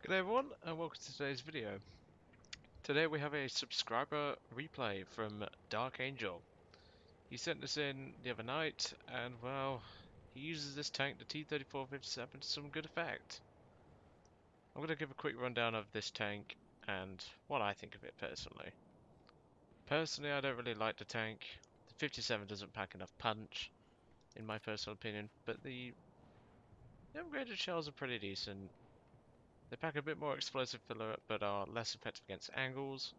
Good day everyone, and welcome to today's video. Today we have a subscriber replay from DarkAngel. He sent this in the other night, and well, he uses this tank, the T-34-57, to some good effect. I'm going to give a quick rundown of this tank and what I think of it personally. Personally, I don't really like the tank. The 57 doesn't pack enough punch, in my personal opinion, but the upgraded shells are pretty decent. They pack a bit more explosive filler, but are less effective against angles.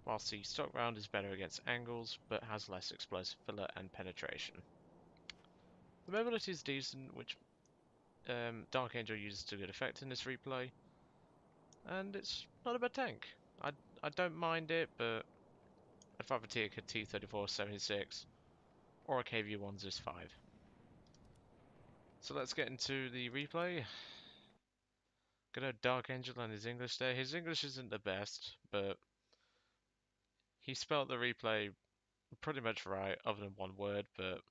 Whilst the stock round is better against angles, but has less explosive filler and penetration. The mobility is decent, which DarkAngel uses to good effect in this replay, and it's not a bad tank. I don't mind it, but I'd rather take a T-34-76 or a KV-1 ZIS-5. So let's get into the replay. Gonna DarkAngel and his English there. His English isn't the best, but he spelt the replay pretty much right, other than one word, but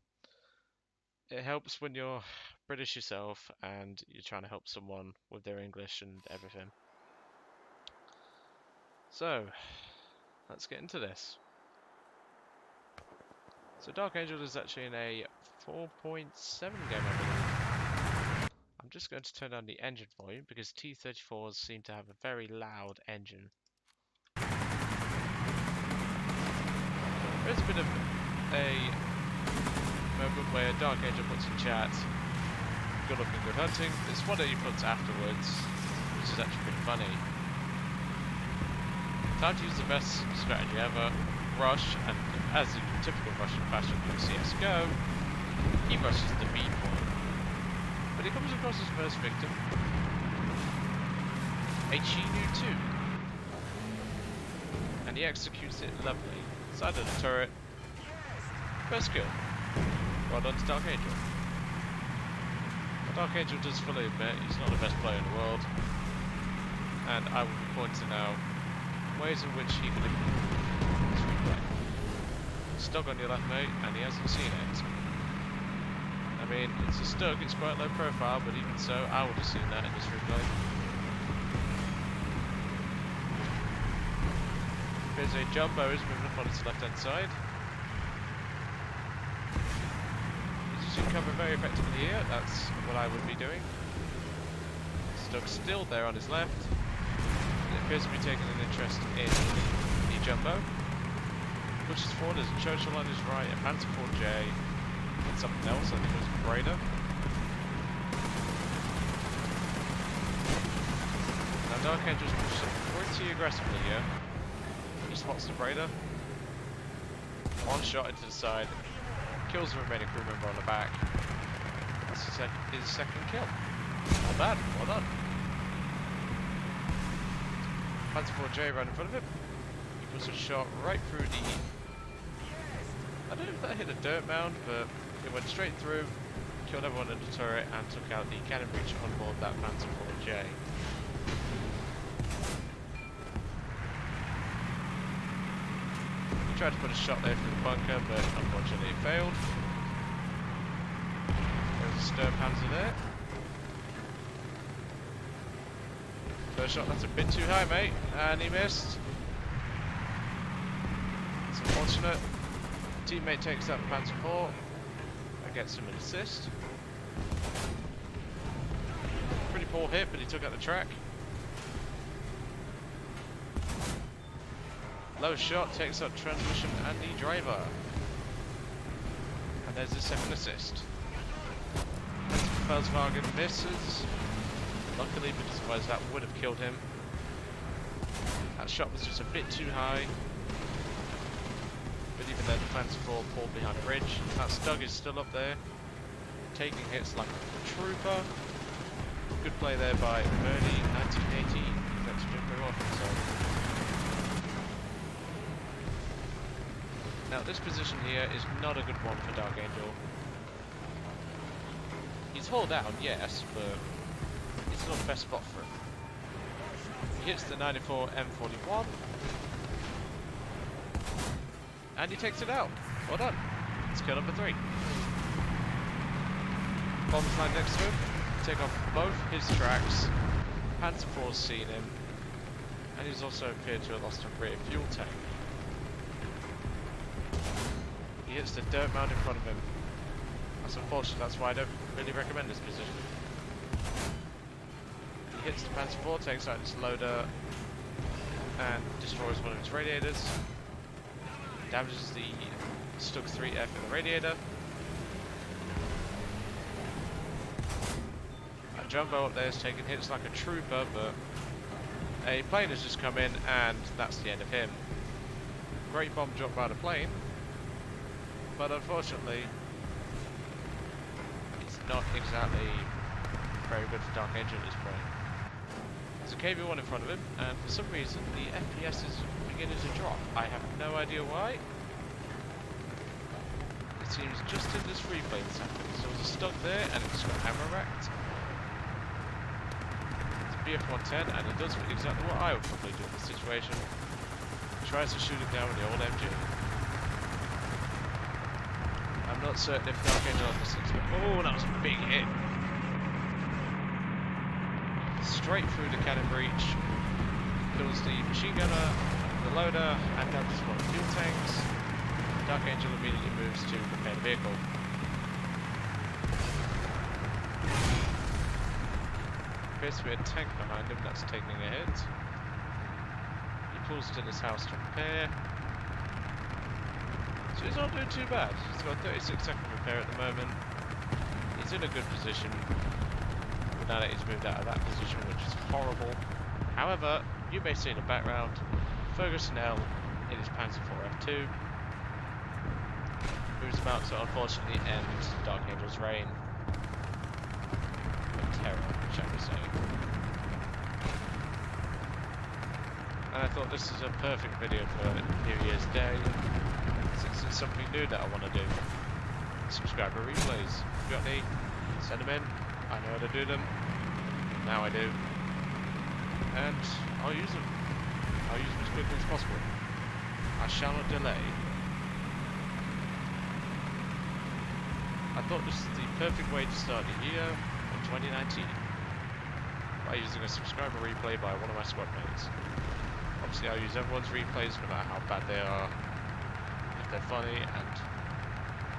it helps when you're British yourself and you're trying to help someone with their English and everything. So, let's get into this. So DarkAngel is actually in a 4.7 game, I believe. I'm just going to turn down the engine volume because T-34s seem to have a very loud engine. There's a bit of a moment where DarkAngel puts in chat, "Good looking, good hunting." It's one that he puts afterwards, which is actually pretty funny. Time to use the best strategy ever, rush, and as in typical Russian fashion from CSGO, he rushes the B point. But he comes across his first victim, a Chinu 2, and he executes it lovely. Side of the turret, first kill. Well done to DarkAngel. DarkAngel does fully admit he's not the best player in the world, and I will be pointing out ways in which he could improve his replay. Stug on your left, mate, and he hasn't seen it. I mean, it's a stug, it's quite low profile, but even so, I would have seen that in this replay. There's a jumbo is moving up on its left hand side. He's using cover very effectively here, that's what I would be doing. Stug's still there on his left. It appears to be taking an interest in the jumbo. Pushes forward, there's a Churchill on his right, a Panzer IV J, and something else, I think it was a Braider. Now DarkAngel's pushing pretty aggressively here. He spots the Braider. One shot into the side, kills the remaining crew member on the back. That's his second kill. Not bad, well done. Panzer IV J right in front of him. He puts a shot right through the... I don't know if that hit a dirt mound, but it went straight through, killed everyone in the turret, and took out the cannon breach on board that Panzer IV J. He tried to put a shot there through the bunker, but unfortunately it failed. There's a Sturm Panzer there. First shot, that's a bit too high, mate, and he missed. It's unfortunate. Teammate takes out the Panzer IV and gets him an assist. Pretty poor hit, but he took out the track. Low shot takes out transmission and the driver. And there's the second assist. Volkswagen misses. Luckily, because otherwise that would have killed him. That shot was just a bit too high. But even then, the Panzer IV pulled behind a bridge. That Stug is still up there, taking hits like a trooper. Good play there by Bernie, 1980. That's doing very well for himself. Now, this position here is not a good one for DarkAngel. He's hauled down, yes, but it's not the best spot for him. He hits the 94 M41. And he takes it out. Well done. It's kill number 3. Bombs line next to him. Take off both his tracks. Panzer IV's seen him, and he's also appeared to have lost a rear fuel tank. He hits the dirt mound in front of him. That's unfortunate, that's why I don't really recommend this position. He hits the Panzer IV, takes out its loader, and destroys one of its radiators. Damages the Stug 3F in the radiator. A jumbo up there is taking hits like a trooper, but a plane has just come in, and that's the end of him. Great bomb drop by the plane, but unfortunately, it's not exactly very good for DarkAngel at this point. There's a KV-1 in front of him, and for some reason the FPS is beginning to drop. I have no idea why. It seems just in this replay that's happening. So there's a Stug there, and it's got hammer racked. It's a BF-110, and it does exactly what I would probably do in this situation. Tries to shoot it down with the old MG. I'm not certain if DarkAngel understands, but oh, that was a big hit. Straight through the cannon breach, kills the machine gunner, the loader, and damages one of the fuel tanks. DarkAngel immediately moves to repair the vehicle. Appears to be a tank behind him that's taking a hit. He pulls to this house to repair. So he's not doing too bad. He's got 36-second repair at the moment. He's in a good position. Now that he's moved out of that position, which is horrible. However, you may see in the background Ferguson L in his Panzer IV F2, who's about to unfortunately end DarkAngel's reign of terror, shall we say. And I thought this is a perfect video for New Year's Day, since it's something new that I want to do. Subscriber replays. If you got any, send them in. I know how to do them. Now I do. And I'll use them. I'll use them as quickly as possible. I shall not delay. I thought this is the perfect way to start the year of 2019 by using a subscriber replay by one of my squad mates. Obviously I'll use everyone's replays no matter how bad they are, if they're funny, and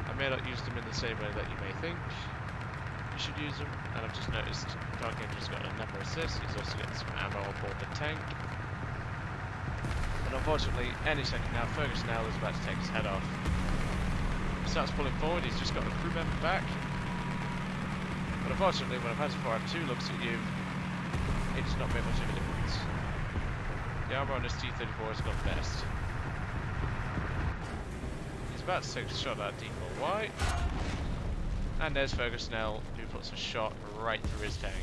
I may not use them in the same way that you may think. Should use them, and I've just noticed DarkAngel's got a number of assists. He's also getting some ammo aboard the tank. And unfortunately, any second now, Ferguson L is about to take his head off. He starts pulling forward, he's just got a crew member back. But unfortunately, when a Panzer IV F2 looks at you, it does not make much of a difference. The armor on this T-34 has got best. He's about to take a shot at D4Y. And there's Ferguson L, who puts a shot right through his tank.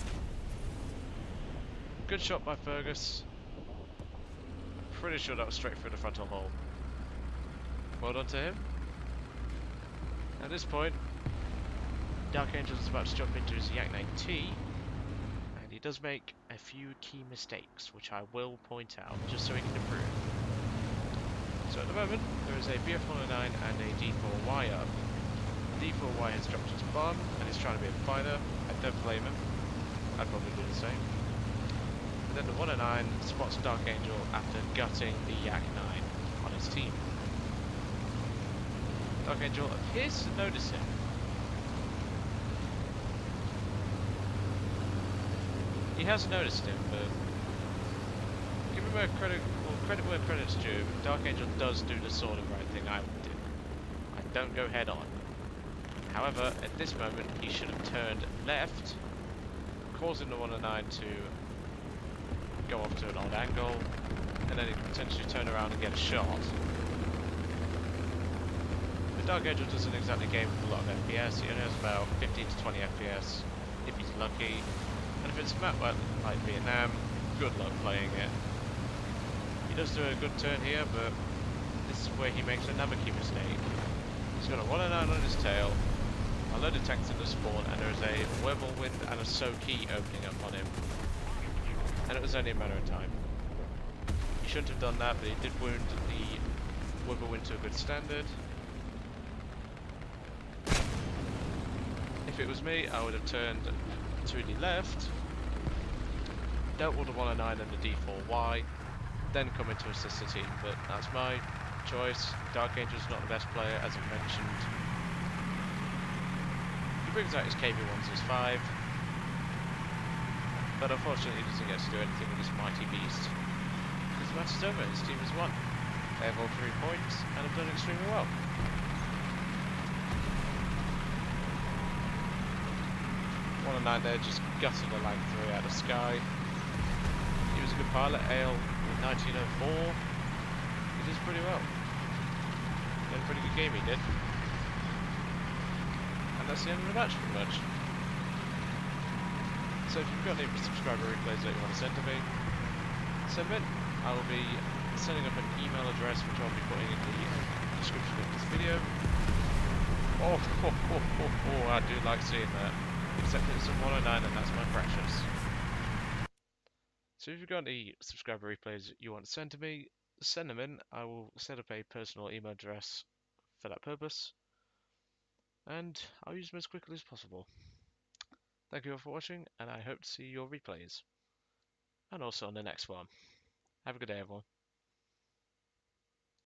Good shot by Fergus. Pretty sure that was straight through the frontal hull. Well done to him. At this point, DarkAngel is about to jump into his Yak 9T, and he does make a few key mistakes, which I will point out, just so he can improve. So at the moment, there is a BF-109 and a D4Y up. D4Y has dropped its bomb and is trying to be a fighter. I don't blame him. I'd probably do the same. And then the 109 spots DarkAngel after gutting the Yak 9 on his team. DarkAngel appears to notice him. He has noticed him, but give him where credit, well, credit where credit's due. DarkAngel does do the sort of right thing I would do. I don't go head on. However, at this moment, he should have turned left, causing the 109 to go off to an odd angle, and then he could potentially turn around and get a shot. But DarkAngel doesn't exactly game with a lot of FPS. He only has about 15 to 20 FPS if he's lucky. And if it's a map like Vietnam, good luck playing it. He does do a good turn here, but this is where he makes another key mistake. He's got a 109 on his tail, a load of tanks in the spawn, and there's a whirlwind and a Soki opening up on him. And it was only a matter of time. He shouldn't have done that, but he did wound the whirlwind to a good standard. If it was me, I would have turned to the left, dealt with the 109 and the D4Y, then come in to assist the team, but that's my choice. DarkAngel's not the best player, as I've mentioned. He brings out his KB1s as 5, but unfortunately he doesn't get to do anything with this mighty beast. Because the match is over, his team has won. They have all 3 points, and have done extremely well. 109 there, just gutted a line 3 out of Sky. He was a good pilot, Ale with 1904. He does pretty well. He had a pretty good game, he did. And that's the end of the match, pretty much. So if you've got any subscriber replays that you want to send to me, send them in. I will be sending up an email address, which I'll be putting in the description of this video. I do like seeing that. Except it's a 109 and that's my precious. So if you've got any subscriber replays you want to send to me, send them in. I will set up a personal email address for that purpose. And I'll use them as quickly as possible. Thank you all for watching, and I hope to see your replays. And also on the next one. Have a good day, everyone.